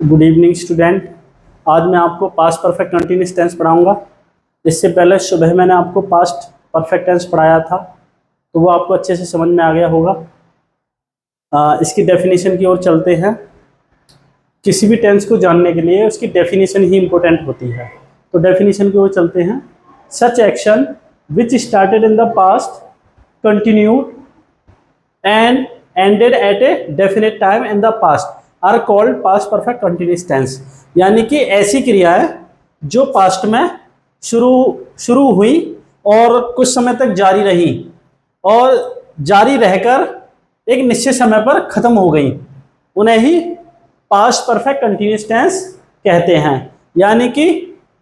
Good evening student. आज मैं आपको पास्ट परफेक्ट कंटिन्यूस टेंस पढ़ाऊंगा। इससे पहले सुबह मैंने आपको पास्ट परफेक्ट टेंस पढ़ाया था, तो वो आपको अच्छे से समझ में आ गया होगा। इसकी डेफिनेशन की ओर चलते हैं। किसी भी टेंस को जानने के लिए उसकी डेफिनेशन ही इम्पोर्टेंट होती है, तो डेफिनेशन की ओर चलते हैं। Such action which started in the past continued and ended at a definite time in the past are called past perfect continuous tense। यानी कि ऐसी क्रियाएं जो पास्ट में शुरू हुई और कुछ समय तक जारी रही और जारी रहकर एक निश्चित समय पर खत्म हो गई, उन्हें ही पास्ट परफेक्ट कंटिन्यूस टेंस कहते हैं। यानी कि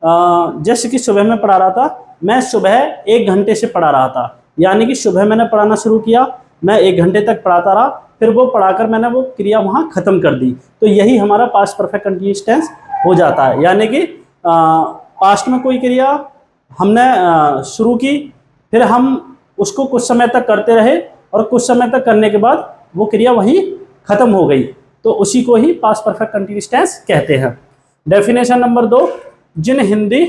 जैसे कि सुबह में पढ़ा रहा था, मैं सुबह 1 घंटे से पढ़ा रहा था, यानी कि सुबह मैंने पढ़ाना शुरू किया, मैं 1 घंटे तक पढ़ाता रहा, फिर वो पढ़ाकर मैंने वो क्रिया वहाँ ख़त्म कर दी, तो यही हमारा पास्ट परफेक्ट कंटिन्यूस टेंस हो जाता है। यानी कि पास्ट में कोई क्रिया हमने शुरू की, फिर हम उसको कुछ समय तक करते रहे और कुछ समय तक करने के बाद वो क्रिया वहीं ख़त्म हो गई, तो उसी को ही पास्ट परफेक्ट कंटिन्यूस टेंस कहते हैं। डेफिनेशन नंबर 2, जिन हिंदी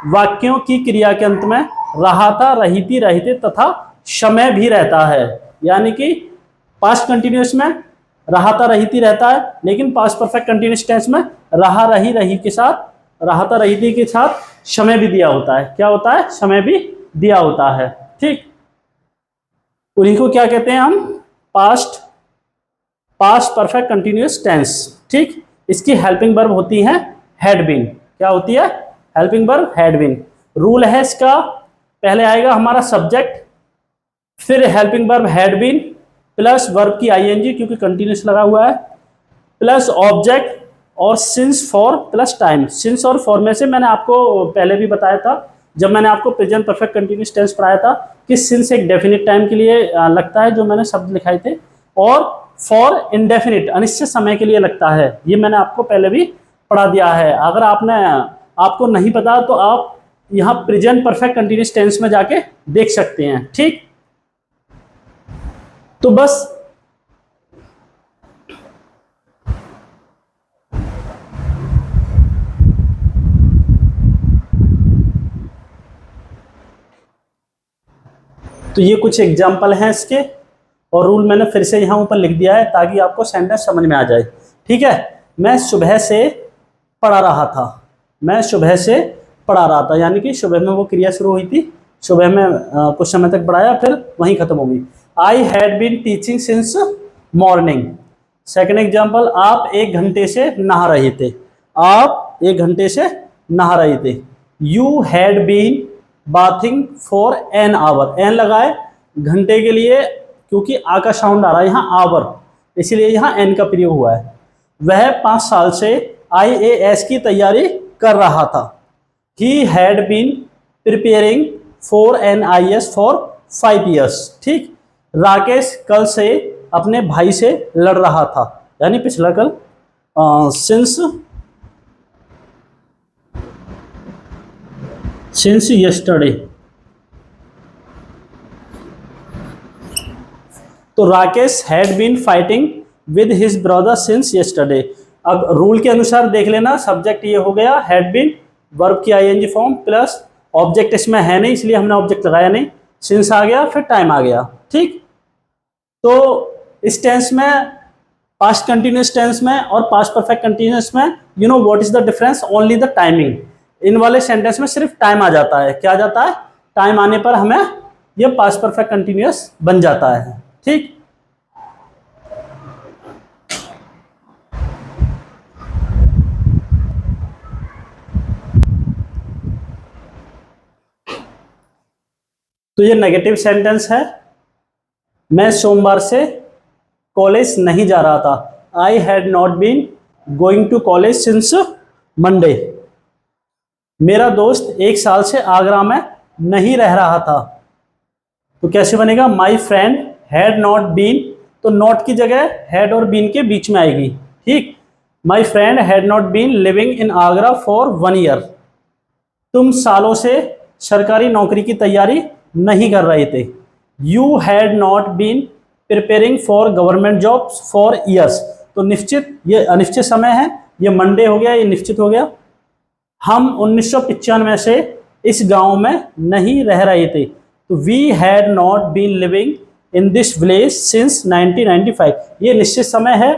वाक्यों की क्रिया के अंत में रहाता, रहीती, रहते तथा समय भी रहता है। यानी कि पास्ट कंटिन्यूस में रहाता, रहीती रहता है, लेकिन पास्ट परफेक्ट कंटिन्यूस टेंस में रहा, रही, रही के साथ, रहाता, रहीती के साथ समय भी दिया होता है। क्या होता है? समय भी दिया होता है। ठीक, उन्हीं को क्या कहते हैं हम? Past perfect continuous tense. ठीक, इसकी हेल्पिंग वर्ब होती है हैड बीन। क्या होती है? Helping verb had been. Rule है इसका, पहले आएगा हमारा सब्जेक्ट, फिर helping verb had been plus verb की आईएनजी क्योंकि कंटिन्यूस लगा हुआ है, प्लस ऑब्जेक्ट और since for plus time. Since और फॉर में से मैंने आपको पहले भी बताया था, जब मैंने आपको प्रेजेंट परफेक्ट कंटिन्यूस टेंस पढ़ाया था, कि सिंस एक डेफिनिट टाइम के लिए लगता है, जो मैंने शब्द लिखाए थे, और फॉर इंडेफिनिट अनिश्चित समय के लिए लगता है। ये मैंने आपको पहले भी पढ़ा दिया है। अगर आपको नहीं पता तो आप यहाँ प्रेजेंट परफेक्ट कंटिन्यूस टेंस में जाके देख सकते हैं। ठीक, तो बस तो ये कुछ एग्जाम्पल हैं इसके, और रूल मैंने फिर से यहाँ ऊपर लिख दिया है ताकि आपको सेंटेंस समझ में आ जाए। ठीक है, मैं सुबह से पढ़ा रहा था, मैं सुबह से पढ़ा रहा था, यानी कि सुबह में वो क्रिया शुरू हुई थी, सुबह में कुछ समय तक पढ़ाया, फिर वहीं खत्म हो गई। I had been teaching since morning. Second example, आप 1 घंटे से नहा रहे थे, आप 1 घंटे से नहा रहे थे। You had been bathing for an hour. An लगाए घंटे के लिए, क्योंकि आ का साउंड आ रहा है यहाँ आवर, इसीलिए यहाँ एन का प्रयोग हुआ है। वह 5 साल से IAS की तैयारी कर रहा था। He had been preparing for an IAS for 5 years। ठीक, राकेश कल से अपने भाई से लड़ रहा था, यानी पिछला कल, सिंस यस्टरडे। तो Rakesh had been fighting with his brother since yesterday. अब रूल के अनुसार देख लेना, सब्जेक्ट ये हो गया हैड बीन, वर्ब की आईएनजी फॉर्म प्लस ऑब्जेक्ट इसमें है नहीं इसलिए हमने ऑब्जेक्ट लगाया नहीं, सिंस आ गया, फिर टाइम आ गया। ठीक, तो इस टेंस में, पास्ट कंटिन्यूस टेंस में और पास्ट परफेक्ट कंटिन्यूस में, you know what is the difference? Only the timing. इन वाले सेंटेंस में सिर्फ टाइम आ जाता है। क्या आ जाता है? टाइम आने पर हमें यह पास्ट परफेक्ट कंटिन्यूस बन जाता है। ठीक, तो ये नेगेटिव सेंटेंस है। मैं सोमवार से कॉलेज नहीं जा रहा था। I had not been going to college since Monday. मेरा दोस्त 1 साल से आगरा में नहीं रह रहा था। तो कैसे बनेगा? My friend had not been, तो नॉट की जगह हैड और बीन के बीच में आएगी। ठीक, my friend had not been living in Agra for 1 year. तुम सालों से सरकारी नौकरी की तैयारी नहीं कर रहे थे। You had not been preparing for government jobs for years. तो निश्चित, ये अनिश्चित समय है, ये मंडे हो गया, ये निश्चित हो गया। हम 1995 से इस गांव में नहीं रह रहे थे, तो we had not been living in this village since 1995। ये निश्चित समय है,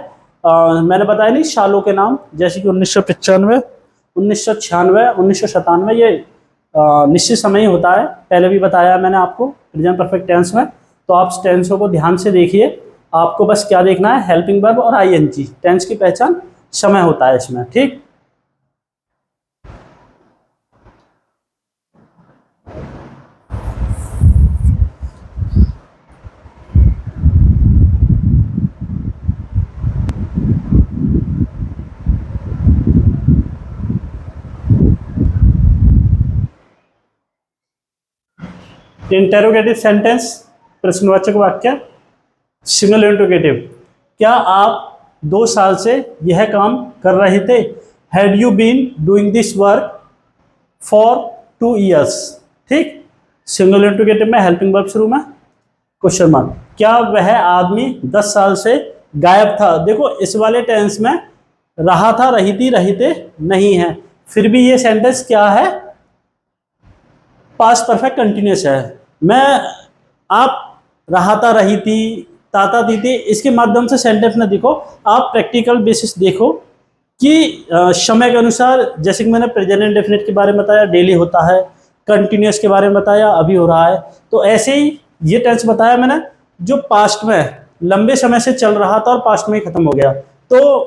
मैंने बताया नहीं सालों के नाम, जैसे कि 1995, 1996, 1997, ये निश्चित समय ही होता है। पहले भी बताया मैंने आपको प्रेजेंट परफेक्ट टेंस में। तो आप टेंसों को ध्यान से देखिए, आपको बस क्या देखना है, हेल्पिंग वर्ब और आईएनजी। टेंस की पहचान समय होता है इसमें, ठीक। इंटेरोगेटिव सेंटेंस, प्रश्नवाचक वाक्य। सिंगल इंटरोगेटिव, क्या आप 2 साल से यह काम कर रहे थे? Had you been doing this work for 2 years, ठीक। सिंगल इंटरोगेटिव में हेल्पिंग वर्ब शुरू में, क्वेश्चन मार्क। क्या वह आदमी 10 साल से गायब था? देखो इस वाले टेंस में रहा था, रही थी, रही थे नहीं है, फिर भी ये सेंटेंस क्या है, पास्ट परफेक्ट कंटिन्यूस है। मैं आप रहा था, रही थी, ताता दी थी, इसके माध्यम से सेंटेंस में देखो, आप प्रैक्टिकल बेसिस देखो कि समय के अनुसार, जैसे कि मैंने प्रेजेंट इंडेफिनिट के बारे में बताया, डेली होता है, कंटिन्यूस के बारे में बताया, अभी हो रहा है। तो ऐसे ही ये टेंस बताया मैंने जो पास्ट में लंबे समय से चल रहा था और पास्ट में ही खत्म हो गया। तो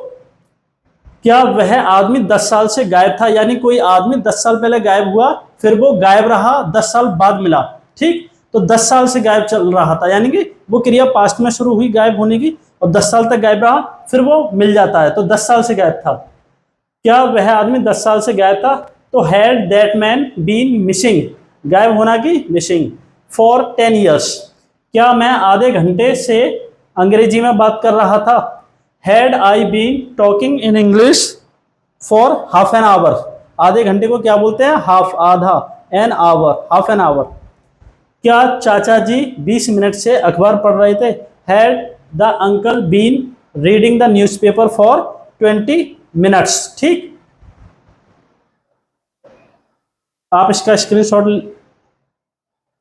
क्या वह आदमी 10 साल से गायब था, यानी कोई आदमी 10 साल पहले गायब हुआ, फिर वो गायब रहा, 10 साल बाद मिला, ठीक। तो 10 साल से गायब चल रहा था, यानी कि वो क्रिया पास्ट में शुरू हुई गायब होने की, और 10 साल तक गायब रहा, फिर वो मिल जाता है, तो 10 साल से गायब था। क्या वह आदमी 10 साल से गायब था? तो had that man been missing, गायब होना की मिसिंग, फॉर 10 years। क्या मैं आधे घंटे से अंग्रेजी में बात कर रहा था? Had I been talking in English for half an hour. आधे घंटे को क्या बोलते हैं? हाफ, आधा, an hour, half an hour. क्या चाचा जी 20 मिनट से अखबार पढ़ रहे थे? Had the uncle been reading the newspaper for 20 minutes, ठीक। आप इसका स्क्रीनशॉट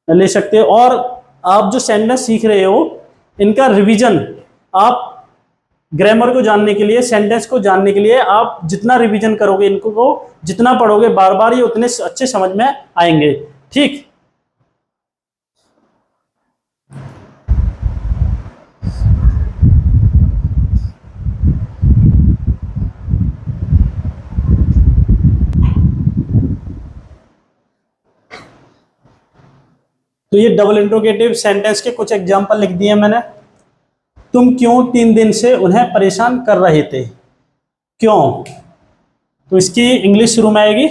ले सकते हो, और आप जो सेंटेंस सीख रहे हो इनका रिवीजन, आप ग्रामर को जानने के लिए, सेंटेंस को जानने के लिए आप जितना रिवीजन करोगे, इनको जितना पढ़ोगे बार बार, ये उतने अच्छे समझ में आएंगे, ठीक। तो ये डबल इंट्रोगेटिव सेंटेंस के कुछ एग्जांपल लिख दिए मैंने। तुम क्यों 3 दिन से उन्हें परेशान कर रहे थे? क्यों, तो इसकी इंग्लिश शुरू में आएगी,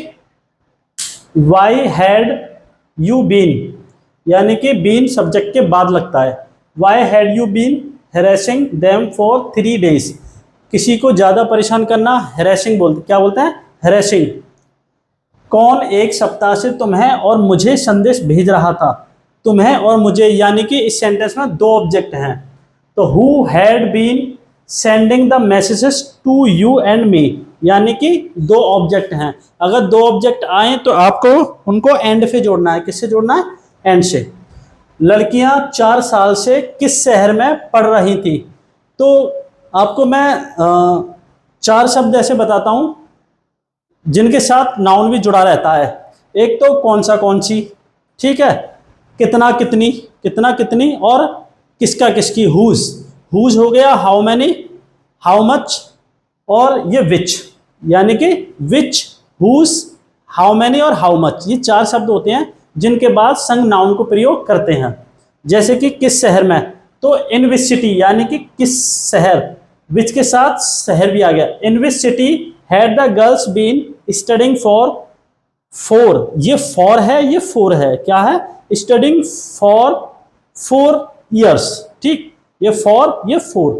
वाई हैड यू बीन, यानी कि बीन सब्जेक्ट के बाद लगता है। Why had you been harassing them for 3 days। किसी को ज़्यादा परेशान करना हैरेसिंग बोलते, क्या बोलते हैं? हैरेसिंग। कौन 1 सप्ताह से तुम्हें और मुझे संदेश भेज रहा था? तुम्हें और मुझे, यानी कि इस सेंटेंस में 2 ऑब्जेक्ट हैं, तो who had been sending the messages to you and me, यानी कि 2 ऑब्जेक्ट हैं। अगर 2 ऑब्जेक्ट आए तो आपको उनको एंड से जोड़ना है। किससे जोड़ना है? एंड से। लड़कियां 4 साल से किस शहर में पढ़ रही थी? तो आपको मैं 4 शब्द ऐसे बताता हूं जिनके साथ नाउन भी जुड़ा रहता है। एक तो कौन सा, कौन सी, ठीक है, कितना, कितनी, कितना, कितनी, और किसका, किसकी, हुज। हुज हो गया, हाउ मैनी, हाउ मच, और ये विच, यानी कि विच, हुज, हाउ मैनी और हाउ मच। ये 4 शब्द होते हैं जिनके बाद संग नाउन को प्रयोग करते हैं। जैसे कि किस शहर में, तो इन विच सिटी, यानी कि किस शहर, विच के साथ शहर भी आ गया। In which city had the girls been studying for 4, ये फॉर है, ये 4 है, क्या है? स्टडिंग फॉर 4 years, ठीक, ये फॉर, ये 4।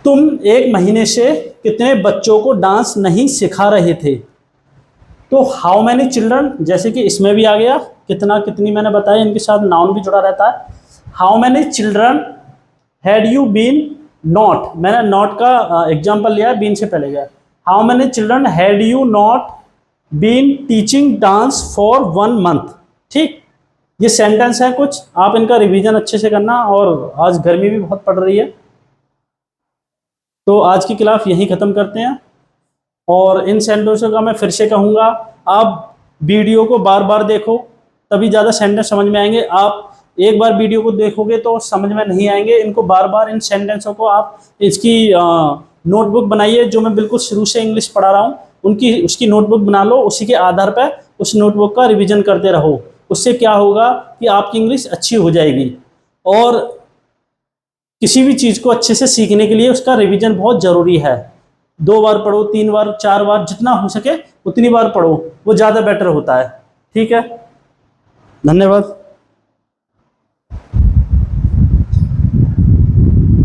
तुम 1 महीने से कितने बच्चों को डांस नहीं सिखा रहे थे? तो हाउ मैनी चिल्ड्रन, जैसे कि इसमें भी आ गया, कितना, कितनी मैंने बताया, इनके साथ नाउन भी जुड़ा रहता है। How many children had you been not, मैंने नॉट का एग्जाम्पल लिया है, बीन से पहले गया। How many children had you not been teaching dance for 1 month। ठीक, ये सेंटेंस है कुछ, आप इनका रिवीजन अच्छे से करना। और आज गर्मी भी बहुत पड़ रही है, तो आज की क्लास यहीं ख़त्म करते हैं। और इन सेंटेंसों का मैं फिर से कहूँगा, आप वीडियो को बार बार देखो, तभी ज़्यादा सेंटेंस समझ में आएंगे। आप एक बार वीडियो को देखोगे तो समझ में नहीं आएंगे। इनको बार बार, इन सेंटेंसों को आप इसकी नोटबुक बनाइए, जो मैं बिल्कुल शुरू से इंग्लिश पढ़ा रहा हूँ उसकी नोटबुक बना लो। उसी के आधार पर उस नोटबुक का रिविजन करते रहो। उससे क्या होगा कि आपकी इंग्लिश अच्छी हो जाएगी। और किसी भी चीज़ को अच्छे से सीखने के लिए उसका रिवीजन बहुत ज़रूरी है। 2 बार पढ़ो, 3 बार, 4 बार, जितना हो सके उतनी बार पढ़ो, वो ज़्यादा बेटर होता है। ठीक है, धन्यवाद।